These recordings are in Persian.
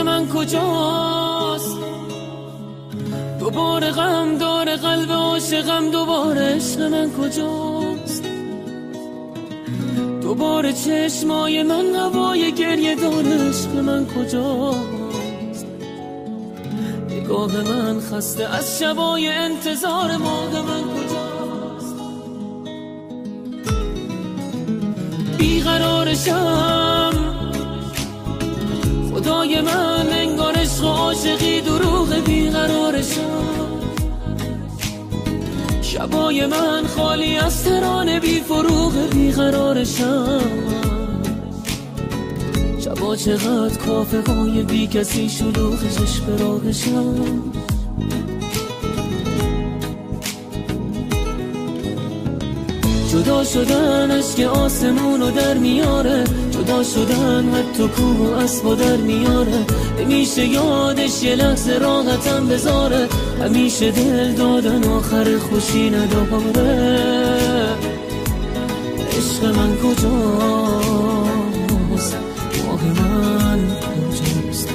من کجاست؟ دوباره غم داره قلب عاشقم، دوباره عشق من کجاست؟ دوباره چشمای من هوای گریه داره، عشق من کجاست؟ نگاه من خسته از شبای انتظار، ماه من کجاست؟ بیقرارشم خدای من، انگار عشق و عاشقی دروغ. بیقرارشم شبای من خالی از ترانه بی فروغ. بیقرارشم شبا چقدر کافه های بی کسی شلوغ، چشم راهشم. جدا شدن اشک آسمونو در میاره، جدا شدن حتی کوه و اسبا در میاره. نمیشه یادش یه لحظه راحتم بذاره، همیشه دل دادن آخر خوشی نداره. عشق من کجاست؟ ماه من کجاست؟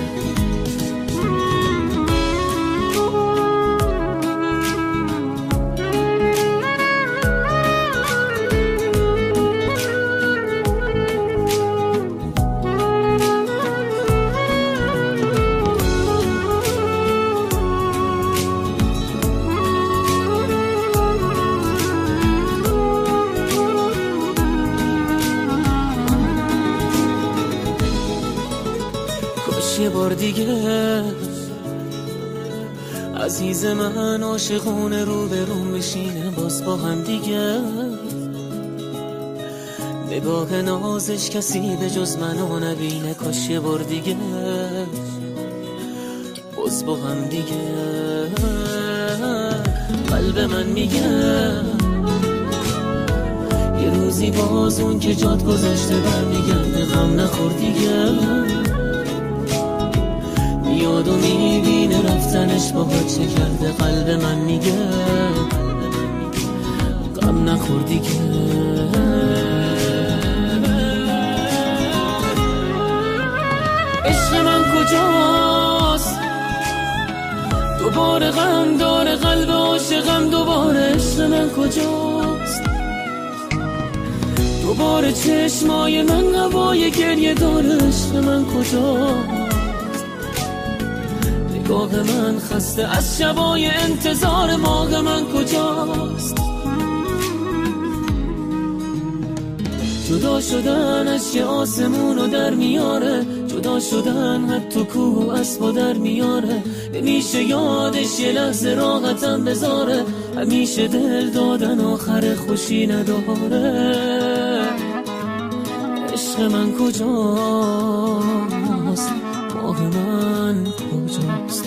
یه بار دیگه عزیز من عاشقونه رو به روم بشینه باز با هم دیگه. نگاه نازش کسی به جز منو نبینه، کاش یه بار دیگه باز با هم دیگه. قلب من میگه یه روزی باز اون که جات گذاشته برمیگرده، غم نخور دیگه. میاد و میبینه رفتنش با چه کرده. قلب من میگه غم نخور دیگه. عشق من کجاست؟ دوباره غم داره قلب عاشقم، دوباره عشق من کجاست؟ دوباره چشمای من هوای گریه داره، عشق من کجاست؟ نگاه من خسته از شبای انتظار، ماه من کجاست؟ جدا شدن اشک آسمونو در میاره، جدا شدن حتی کوه و اسبا در میاره. نمیشه یادش یه لحظه راحتم بذاره، همیشه دل دادن آخر خوشی نداره. عشق من کجاست؟ ماه من کجاست؟